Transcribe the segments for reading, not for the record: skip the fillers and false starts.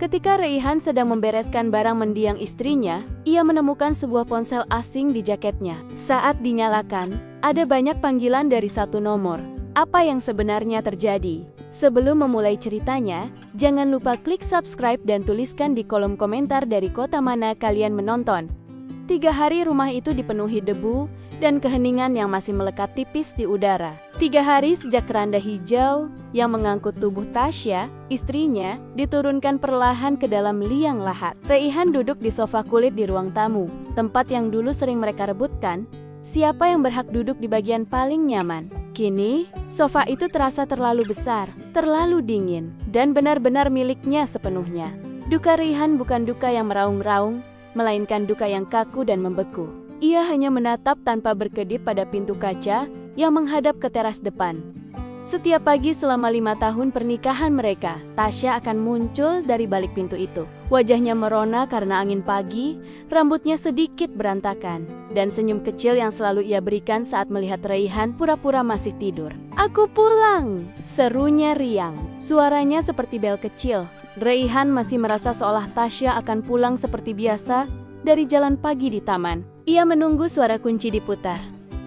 Ketika Raihan sedang membereskan barang mendiang istrinya, ia menemukan sebuah ponsel asing di jaketnya. Saat dinyalakan, ada banyak panggilan dari satu nomor. Apa yang sebenarnya terjadi? Sebelum memulai ceritanya, jangan lupa klik subscribe dan tuliskan di kolom komentar dari kota mana kalian menonton. 3 hari rumah itu dipenuhi debu dan keheningan yang masih melekat tipis di udara. 3 hari sejak keranda hijau yang mengangkut tubuh Tasya, istrinya, diturunkan perlahan ke dalam liang lahat. Raihan duduk di sofa kulit di ruang tamu, tempat yang dulu sering mereka rebutkan. Siapa yang berhak duduk di bagian paling nyaman? Kini, sofa itu terasa terlalu besar, terlalu dingin, dan benar-benar miliknya sepenuhnya. Duka Raihan bukan duka yang meraung-raung, melainkan duka yang kaku dan membeku. Ia hanya menatap tanpa berkedip pada pintu kaca yang menghadap ke teras depan. Setiap pagi selama 5 tahun pernikahan mereka, Tasya akan muncul dari balik pintu itu. Wajahnya merona karena angin pagi, rambutnya sedikit berantakan, dan senyum kecil yang selalu ia berikan saat melihat Raihan pura-pura masih tidur. "Aku pulang!" serunya riang. Suaranya seperti bel kecil. Raihan masih merasa seolah Tasya akan pulang seperti biasa dari jalan pagi di taman. Ia menunggu suara kunci diputar.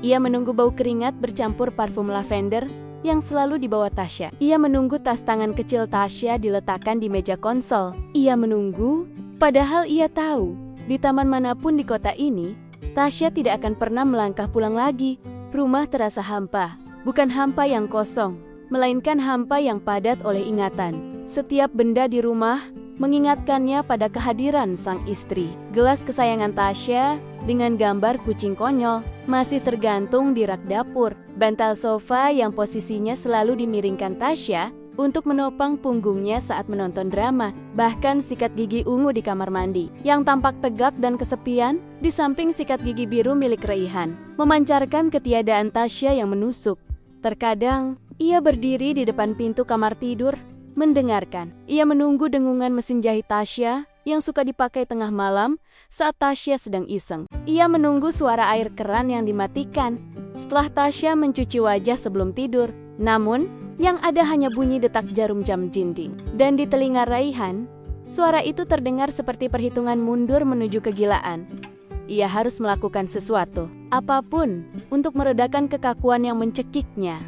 Ia menunggu bau keringat bercampur parfum lavender yang selalu dibawa Tasya. Ia menunggu tas tangan kecil Tasya diletakkan di meja konsol. Ia menunggu, padahal ia tahu, di taman manapun di kota ini, Tasya tidak akan pernah melangkah pulang lagi. Rumah terasa hampa, bukan hampa yang kosong, melainkan hampa yang padat oleh ingatan. Setiap benda di rumah mengingatkannya pada kehadiran sang istri. Gelas kesayangan Tasya dengan gambar kucing konyol masih tergantung di rak dapur. Bantal sofa yang posisinya selalu dimiringkan Tasya untuk menopang punggungnya saat menonton drama. Bahkan sikat gigi ungu di kamar mandi yang tampak tegak dan kesepian di samping sikat gigi biru milik Raihan memancarkan ketiadaan Tasya yang menusuk. Terkadang ia berdiri di depan pintu kamar tidur mendengarkan. Ia menunggu dengungan mesin jahit Tasya yang suka dipakai tengah malam saat Tasya sedang iseng. Ia menunggu suara air keran yang dimatikan setelah Tasya mencuci wajah sebelum tidur. Namun, yang ada hanya bunyi detak jarum jam dinding. Dan di telinga Raihan, suara itu terdengar seperti perhitungan mundur menuju kegilaan. Ia harus melakukan sesuatu, apapun, untuk meredakan kekakuan yang mencekiknya.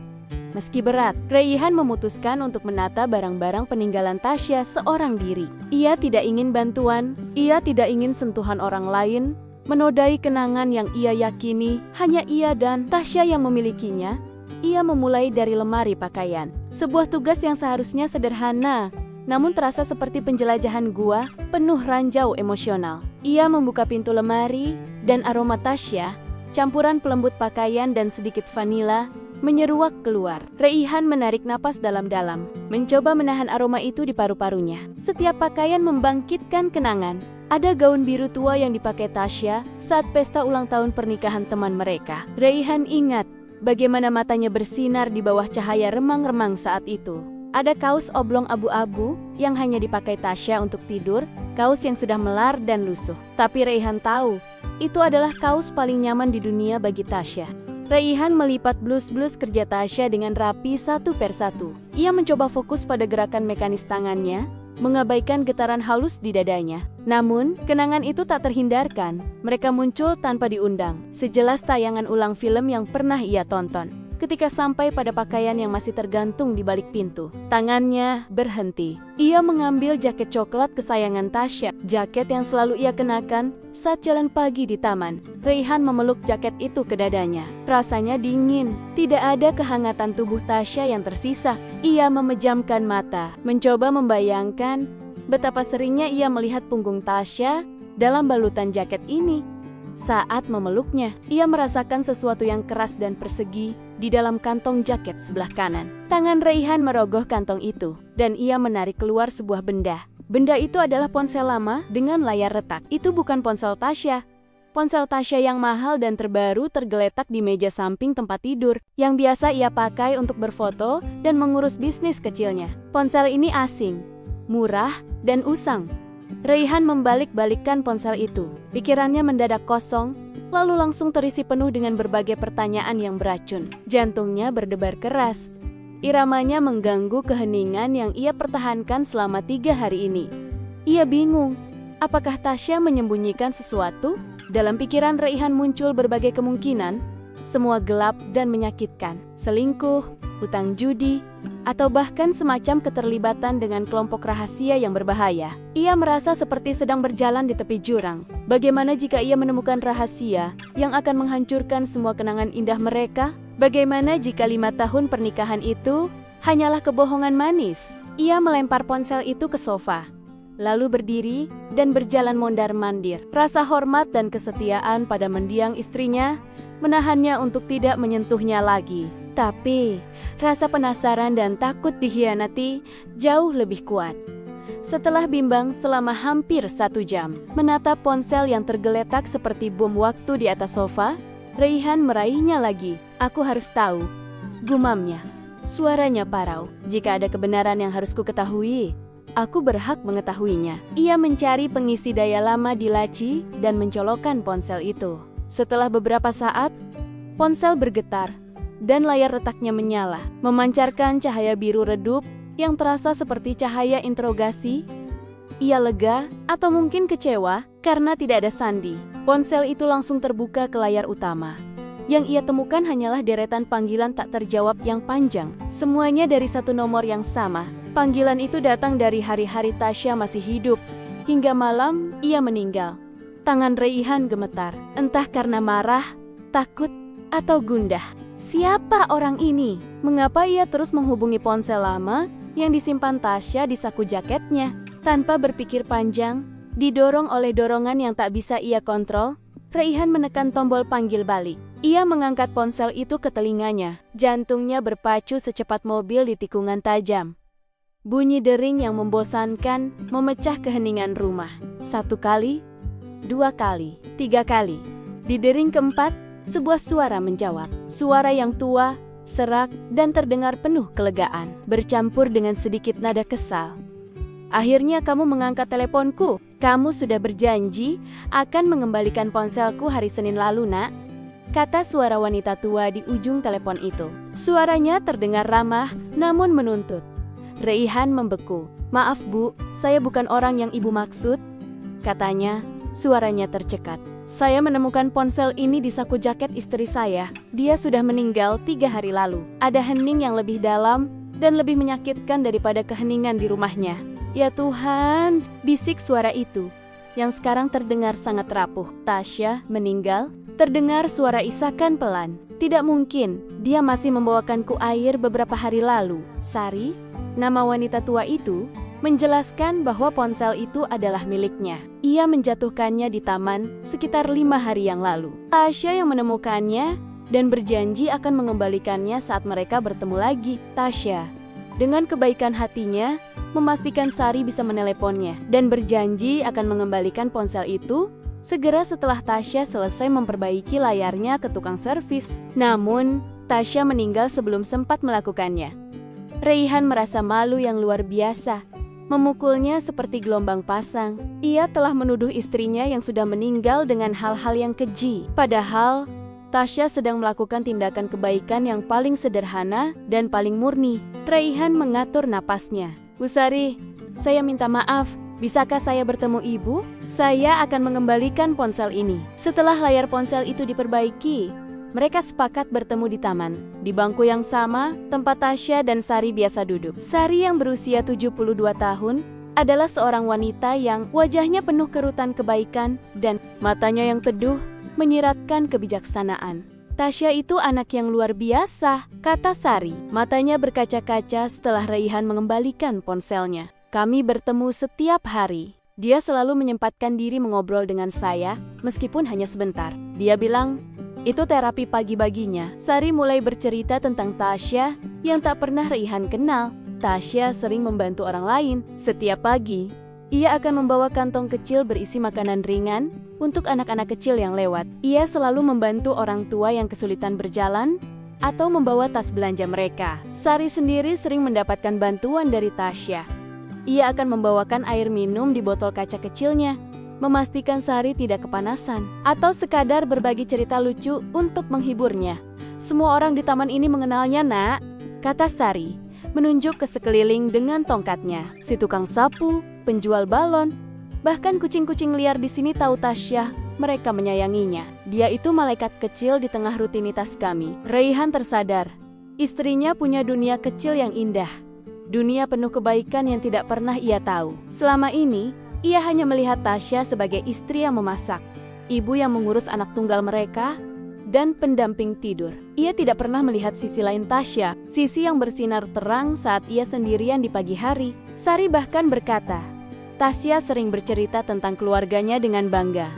Meski berat, Raihan memutuskan untuk menata barang-barang peninggalan Tasya seorang diri. Ia tidak ingin bantuan, ia tidak ingin sentuhan orang lain, menodai kenangan yang ia yakini hanya ia dan Tasya yang memilikinya. Ia memulai dari lemari pakaian. Sebuah tugas yang seharusnya sederhana, namun terasa seperti penjelajahan gua penuh ranjau emosional. Ia membuka pintu lemari, dan aroma Tasya, campuran pelembut pakaian dan sedikit vanila, menyeruak keluar. Raihan menarik napas dalam-dalam, mencoba menahan aroma itu di paru-parunya. Setiap pakaian membangkitkan kenangan. Ada gaun biru tua yang dipakai Tasya saat pesta ulang tahun pernikahan teman mereka. Raihan ingat bagaimana matanya bersinar di bawah cahaya remang-remang saat itu. Ada kaos oblong abu-abu yang hanya dipakai Tasya untuk tidur, kaos yang sudah melar dan lusuh. Tapi Raihan tahu, itu adalah kaos paling nyaman di dunia bagi Tasya. Raihan melipat blus-blus kerja Tasya dengan rapi satu persatu. Ia mencoba fokus pada gerakan mekanis tangannya, mengabaikan getaran halus di dadanya. Namun, kenangan itu tak terhindarkan. Mereka muncul tanpa diundang, sejelas tayangan ulang film yang pernah ia tonton. Ketika sampai pada pakaian yang masih tergantung di balik pintu, tangannya berhenti. Ia mengambil jaket coklat kesayangan Tasya, jaket yang selalu ia kenakan saat jalan pagi di taman. Raihan memeluk jaket itu ke dadanya. Rasanya dingin, tidak ada kehangatan tubuh Tasya yang tersisa. Ia memejamkan mata, mencoba membayangkan betapa seringnya ia melihat punggung Tasya dalam balutan jaket ini. Saat memeluknya, ia merasakan sesuatu yang keras dan persegi di dalam kantong jaket sebelah kanan. Tangan Raihan merogoh kantong itu, dan ia menarik keluar sebuah benda. Benda itu adalah ponsel lama dengan layar retak. Itu bukan ponsel Tasya. Ponsel Tasya yang mahal dan terbaru tergeletak di meja samping tempat tidur, yang biasa ia pakai untuk berfoto dan mengurus bisnis kecilnya. Ponsel ini asing, murah, dan usang. Raihan membalik-balikkan ponsel itu. Pikirannya mendadak kosong, lalu langsung terisi penuh dengan berbagai pertanyaan yang beracun. Jantungnya berdebar keras. Iramanya mengganggu keheningan yang ia pertahankan selama 3 hari ini. Ia bingung. Apakah Tasya menyembunyikan sesuatu? Dalam pikiran Raihan muncul berbagai kemungkinan, semua gelap dan menyakitkan. Selingkuh, utang judi, atau bahkan semacam keterlibatan dengan kelompok rahasia yang berbahaya. Ia merasa seperti sedang berjalan di tepi jurang. Bagaimana jika ia menemukan rahasia yang akan menghancurkan semua kenangan indah mereka? Bagaimana jika 5 tahun pernikahan itu hanyalah kebohongan manis? Ia melempar ponsel itu ke sofa, lalu berdiri dan berjalan mondar-mandir. Rasa hormat dan kesetiaan pada mendiang istrinya menahannya untuk tidak menyentuhnya lagi. Tapi, rasa penasaran dan takut dikhianati jauh lebih kuat. Setelah bimbang selama hampir 1 jam, menatap ponsel yang tergeletak seperti bom waktu di atas sofa, Raihan meraihnya lagi. Aku harus tahu, gumamnya. Suaranya parau. Jika ada kebenaran yang harus kuketahui, aku berhak mengetahuinya. Ia mencari pengisi daya lama di laci dan mencolokkan ponsel itu. Setelah beberapa saat, ponsel bergetar dan layar retaknya menyala, memancarkan cahaya biru redup yang terasa seperti cahaya interogasi. Ia lega, atau mungkin kecewa, karena tidak ada sandi. Ponsel itu langsung terbuka ke layar utama. Yang ia temukan hanyalah deretan panggilan tak terjawab yang panjang. Semuanya dari satu nomor yang sama. Panggilan itu datang dari hari-hari Tasya masih hidup, hingga malam ia meninggal. Tangan Raihan gemetar, entah karena marah, takut, atau gundah. Siapa orang ini? Mengapa ia terus menghubungi ponsel lama yang disimpan Tasya di saku jaketnya? Tanpa berpikir panjang, didorong oleh dorongan yang tak bisa ia kontrol, Raihan menekan tombol panggil balik. Ia mengangkat ponsel itu ke telinganya. Jantungnya berpacu secepat mobil di tikungan tajam. Bunyi dering yang membosankan memecah keheningan rumah. 1 kali, 2 kali, 3 kali. Di dering keempat, sebuah suara menjawab. Suara yang tua, serak, dan terdengar penuh kelegaan, bercampur dengan sedikit nada kesal. Akhirnya kamu mengangkat teleponku. Kamu sudah berjanji akan mengembalikan ponselku hari Senin lalu, nak. Kata suara wanita tua di ujung telepon itu. Suaranya terdengar ramah, namun menuntut. Raihan membeku. Maaf bu, saya bukan orang yang ibu maksud. Katanya, suaranya tercekat. Saya menemukan ponsel ini di saku jaket istri saya. Dia sudah meninggal 3 hari lalu. Ada hening yang lebih dalam dan lebih menyakitkan daripada keheningan di rumahnya. Ya Tuhan, bisik suara itu, yang sekarang terdengar sangat rapuh. Tasya meninggal? Terdengar suara isakan pelan. Tidak mungkin, dia masih membawakanku air beberapa hari lalu. Sari, nama wanita tua itu, menjelaskan bahwa ponsel itu adalah miliknya. Ia menjatuhkannya di taman sekitar 5 hari yang lalu. Tasya yang menemukannya dan berjanji akan mengembalikannya saat mereka bertemu lagi. Tasya, dengan kebaikan hatinya, memastikan Sari bisa meneleponnya dan berjanji akan mengembalikan ponsel itu segera setelah Tasya selesai memperbaiki layarnya ke tukang servis. Namun, Tasya meninggal sebelum sempat melakukannya. Raihan merasa malu yang luar biasa. Memukulnya seperti gelombang pasang. Ia telah menuduh istrinya yang sudah meninggal dengan hal-hal yang keji. Padahal, Tasya sedang melakukan tindakan kebaikan yang paling sederhana dan paling murni. Raihan mengatur napasnya. Bu Sari, saya minta maaf. Bisakah saya bertemu ibu? Saya akan mengembalikan ponsel ini. Setelah layar ponsel itu diperbaiki, mereka sepakat bertemu di taman. Di bangku yang sama, tempat Tasya dan Sari biasa duduk. Sari yang berusia 72 tahun adalah seorang wanita yang wajahnya penuh kerutan kebaikan dan matanya yang teduh menyiratkan kebijaksanaan. Tasya itu anak yang luar biasa, kata Sari. Matanya berkaca-kaca setelah Raihan mengembalikan ponselnya. Kami bertemu setiap hari. Dia selalu menyempatkan diri mengobrol dengan saya, meskipun hanya sebentar. Dia bilang, itu terapi pagi baginya. Sari mulai bercerita tentang Tasya yang tak pernah Raihan kenal. Tasya sering membantu orang lain. Setiap pagi, ia akan membawa kantong kecil berisi makanan ringan untuk anak-anak kecil yang lewat. Ia selalu membantu orang tua yang kesulitan berjalan atau membawa tas belanja mereka. Sari sendiri sering mendapatkan bantuan dari Tasya. Ia akan membawakan air minum di botol kaca kecilnya, memastikan Sari tidak kepanasan, atau sekadar berbagi cerita lucu untuk menghiburnya. Semua orang di taman ini mengenalnya, nak, kata Sari, menunjuk ke sekeliling dengan tongkatnya. Si tukang sapu, penjual balon. Bahkan kucing-kucing liar di sini tahu Tasya, mereka menyayanginya. Dia itu malaikat kecil di tengah rutinitas kami. Raihan tersadar, istrinya punya dunia kecil yang indah. Dunia penuh kebaikan yang tidak pernah ia tahu. Selama ini, ia hanya melihat Tasya sebagai istri yang memasak, ibu yang mengurus anak tunggal mereka, dan pendamping tidur. Ia tidak pernah melihat sisi lain Tasya, sisi yang bersinar terang saat ia sendirian di pagi hari. Sari bahkan berkata, Tasya sering bercerita tentang keluarganya dengan bangga.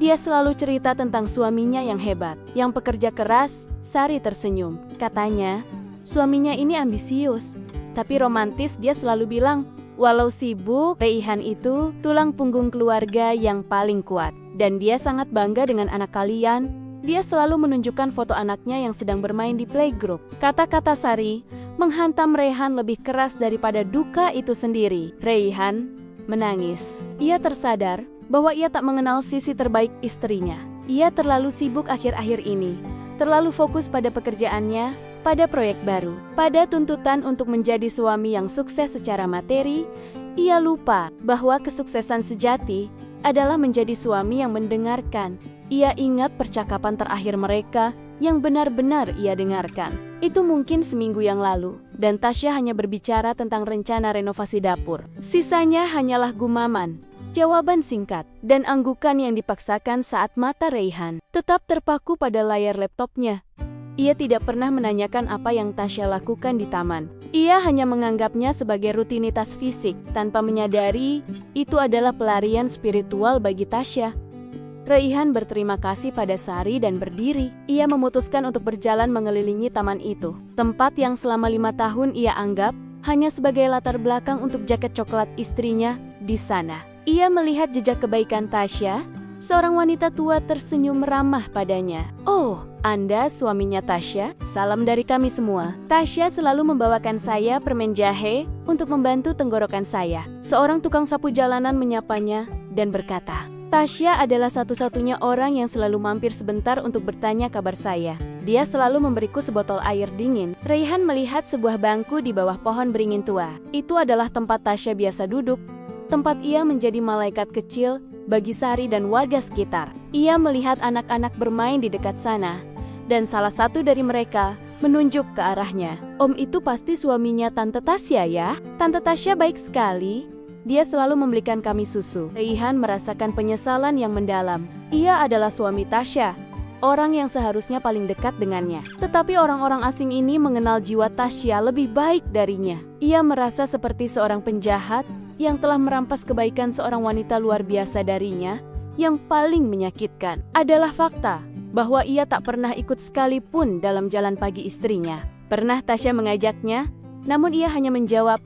Dia selalu cerita tentang suaminya yang hebat, yang pekerja keras. Sari tersenyum. Katanya, suaminya ini ambisius, tapi romantis. Dia selalu bilang, walau sibuk, Raihan itu tulang punggung keluarga yang paling kuat. Dan dia sangat bangga dengan anak kalian. Dia selalu menunjukkan foto anaknya yang sedang bermain di playgroup. Kata-kata Sari menghantam Raihan lebih keras daripada duka itu sendiri. Raihan menangis. Ia tersadar bahwa ia tak mengenal sisi terbaik istrinya. Ia terlalu sibuk akhir-akhir ini, terlalu fokus pada pekerjaannya, pada proyek baru, pada tuntutan untuk menjadi suami yang sukses secara materi. Ia lupa bahwa kesuksesan sejati adalah menjadi suami yang mendengarkan. Ia ingat percakapan terakhir mereka yang benar-benar ia dengarkan. Itu mungkin seminggu yang lalu, dan Tasya hanya berbicara tentang rencana renovasi dapur. Sisanya hanyalah gumaman, jawaban singkat, dan anggukan yang dipaksakan saat mata Raihan tetap terpaku pada layar laptopnya. Ia tidak pernah menanyakan apa yang Tasya lakukan di taman. Ia hanya menganggapnya sebagai rutinitas fisik, tanpa menyadari itu adalah pelarian spiritual bagi Tasya. Raihan berterima kasih pada Sari dan berdiri. Ia memutuskan untuk berjalan mengelilingi taman itu, tempat yang selama 5 tahun ia anggap hanya sebagai latar belakang untuk jaket coklat istrinya di sana. Ia melihat jejak kebaikan Tasya. Seorang wanita tua tersenyum ramah padanya. Oh, Anda suaminya Tasya? Salam dari kami semua. Tasya selalu membawakan saya permen jahe untuk membantu tenggorokan saya. Seorang tukang sapu jalanan menyapanya dan berkata, Tasya adalah satu-satunya orang yang selalu mampir sebentar untuk bertanya kabar saya. Dia selalu memberiku sebotol air dingin. Raihan melihat sebuah bangku di bawah pohon beringin tua. Itu adalah tempat Tasya biasa duduk. Tempat ia menjadi malaikat kecil bagi Sari dan warga sekitar. Ia melihat anak-anak bermain di dekat sana, dan salah satu dari mereka menunjuk ke arahnya. Om itu pasti suaminya Tante Tasya ya? Tante Tasya baik sekali. Dia selalu membelikan kami susu. Raihan merasakan penyesalan yang mendalam. Ia adalah suami Tasya, orang yang seharusnya paling dekat dengannya. Tetapi orang-orang asing ini mengenal jiwa Tasya lebih baik darinya. Ia merasa seperti seorang penjahat yang telah merampas kebaikan seorang wanita luar biasa darinya. Yang paling menyakitkan adalah fakta bahwa ia tak pernah ikut sekalipun dalam jalan pagi istrinya. Pernah Tasya mengajaknya, namun ia hanya menjawab,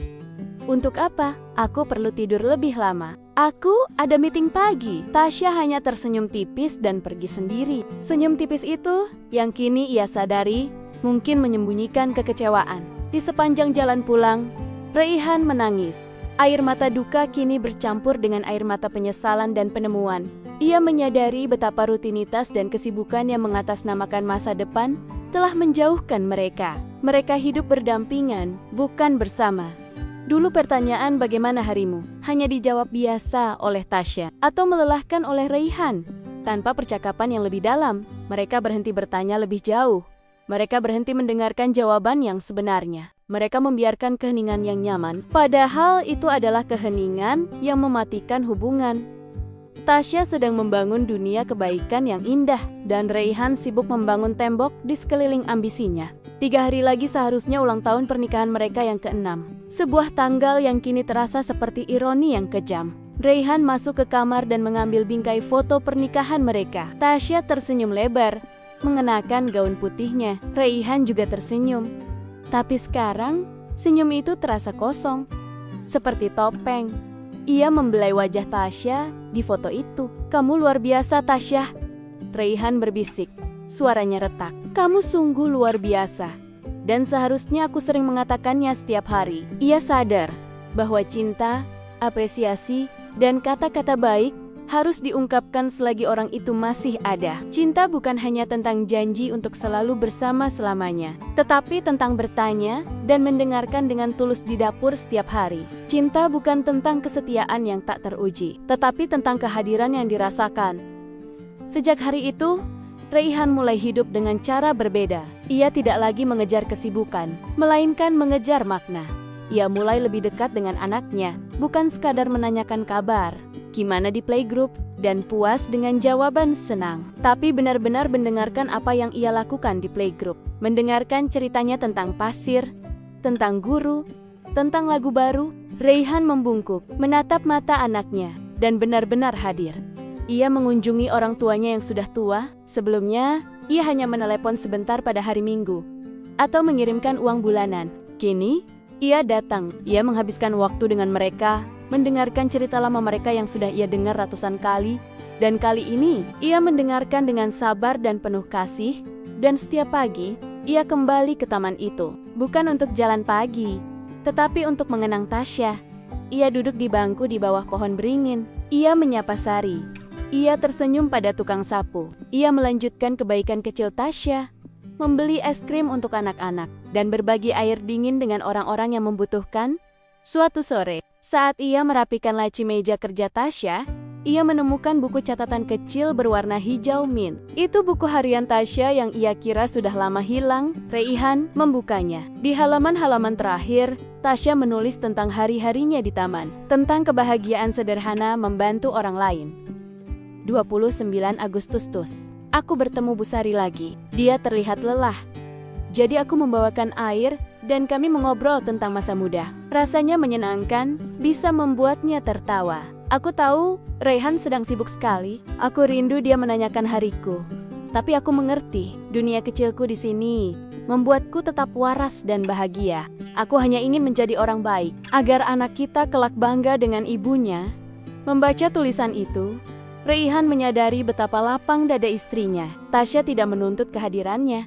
untuk apa? Aku perlu tidur lebih lama. Aku ada meeting pagi. Tasya hanya tersenyum tipis dan pergi sendiri. Senyum tipis itu yang kini ia sadari mungkin menyembunyikan kekecewaan. Di sepanjang jalan pulang, Raihan menangis. Air mata duka kini bercampur dengan air mata penyesalan dan penemuan. Ia menyadari betapa rutinitas dan kesibukan yang mengatasnamakan masa depan telah menjauhkan mereka. Mereka hidup berdampingan, bukan bersama. Dulu pertanyaan bagaimana harimu hanya dijawab biasa oleh Tasya atau melelahkan oleh Raihan. Tanpa percakapan yang lebih dalam, mereka berhenti bertanya lebih jauh. Mereka berhenti mendengarkan jawaban yang sebenarnya. Mereka membiarkan keheningan yang nyaman, padahal itu adalah keheningan yang mematikan hubungan. Tasya sedang membangun dunia kebaikan yang indah, dan Raihan sibuk membangun tembok di sekeliling ambisinya. 3 hari lagi seharusnya ulang tahun pernikahan mereka yang ke-6. Sebuah tanggal yang kini terasa seperti ironi yang kejam. Raihan masuk ke kamar dan mengambil bingkai foto pernikahan mereka. Tasya tersenyum lebar, mengenakan gaun putihnya. Raihan juga tersenyum. Tapi sekarang, senyum itu terasa kosong, seperti topeng. Ia membelai wajah Tasya di foto itu. Kamu luar biasa, Tasya. Raihan berbisik. Suaranya retak. Kamu sungguh luar biasa. Dan seharusnya aku sering mengatakannya setiap hari. Ia sadar bahwa cinta, apresiasi, dan kata-kata baik harus diungkapkan selagi orang itu masih ada. Cinta bukan hanya tentang janji untuk selalu bersama selamanya, tetapi tentang bertanya dan mendengarkan dengan tulus di dapur setiap hari. Cinta bukan tentang kesetiaan yang tak teruji, tetapi tentang kehadiran yang dirasakan. Sejak hari itu, Raihan mulai hidup dengan cara berbeda. Ia tidak lagi mengejar kesibukan, melainkan mengejar makna. Ia mulai lebih dekat dengan anaknya, bukan sekadar menanyakan kabar, gimana di playgroup, dan puas dengan jawaban senang, tapi benar-benar mendengarkan apa yang ia lakukan di playgroup. Mendengarkan ceritanya tentang pasir, tentang guru, tentang lagu baru. Raihan membungkuk, menatap mata anaknya, dan benar-benar hadir. Ia mengunjungi orang tuanya yang sudah tua. Sebelumnya, ia hanya menelepon sebentar pada hari Minggu, atau mengirimkan uang bulanan. Kini, ia datang. Ia menghabiskan waktu dengan mereka, mendengarkan cerita lama mereka yang sudah ia dengar ratusan kali. Dan kali ini, ia mendengarkan dengan sabar dan penuh kasih. Dan setiap pagi, ia kembali ke taman itu. Bukan untuk jalan pagi, tetapi untuk mengenang Tasya. Ia duduk di bangku di bawah pohon beringin. Ia menyapa Sari. Ia tersenyum pada tukang sapu. Ia melanjutkan kebaikan kecil Tasya, membeli es krim untuk anak-anak, dan berbagi air dingin dengan orang-orang yang membutuhkan. Suatu sore, saat ia merapikan laci meja kerja Tasya, ia menemukan buku catatan kecil berwarna hijau mint. Itu buku harian Tasya yang ia kira sudah lama hilang. Raihan membukanya. Di halaman-halaman terakhir, Tasya menulis tentang hari-harinya di taman, tentang kebahagiaan sederhana membantu orang lain. 29 Agustus. Aku bertemu Bu Sari lagi. Dia terlihat lelah. Jadi aku membawakan air dan kami mengobrol tentang masa muda. Rasanya menyenangkan, bisa membuatnya tertawa. Aku tahu Raihan sedang sibuk sekali. Aku rindu dia menanyakan hariku. Tapi aku mengerti, dunia kecilku di sini membuatku tetap waras dan bahagia. Aku hanya ingin menjadi orang baik, agar anak kita kelak bangga dengan ibunya. Membaca tulisan itu, Raihan menyadari betapa lapang dada istrinya. Tasya tidak menuntut kehadirannya.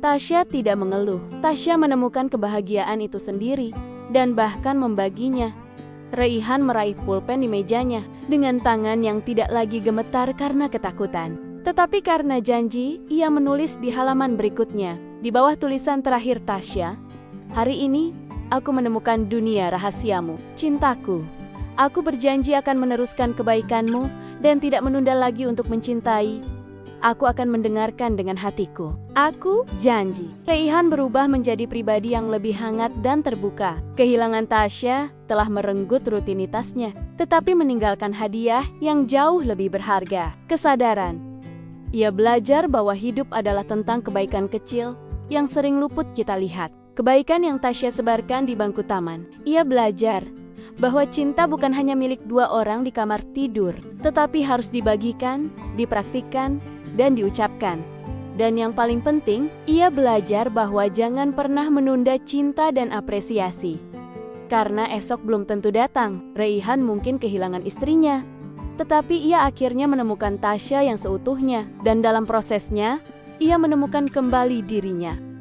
Tasya tidak mengeluh. Tasya menemukan kebahagiaan itu sendiri, dan bahkan membaginya. Raihan meraih pulpen di mejanya, dengan tangan yang tidak lagi gemetar karena ketakutan. Tetapi karena janji, ia menulis di halaman berikutnya. Di bawah tulisan terakhir Tasya, "Hari ini, aku menemukan dunia rahasiamu. Cintaku, aku berjanji akan meneruskan kebaikanmu dan tidak menunda lagi untuk mencintai. Aku akan mendengarkan dengan hatiku. Aku janji." Raihan berubah menjadi pribadi yang lebih hangat dan terbuka. Kehilangan Tasya telah merenggut rutinitasnya, tetapi meninggalkan hadiah yang jauh lebih berharga. Kesadaran. Ia belajar bahwa hidup adalah tentang kebaikan kecil yang sering luput kita lihat. Kebaikan yang Tasya sebarkan di bangku taman. Ia belajar bahwa cinta bukan hanya milik dua orang di kamar tidur, tetapi harus dibagikan, dipraktikkan, dan diucapkan. Dan yang paling penting, ia belajar bahwa jangan pernah menunda cinta dan apresiasi. Karena esok belum tentu datang. Raihan mungkin kehilangan istrinya, tetapi ia akhirnya menemukan Tasya yang seutuhnya, dan dalam prosesnya, ia menemukan kembali dirinya.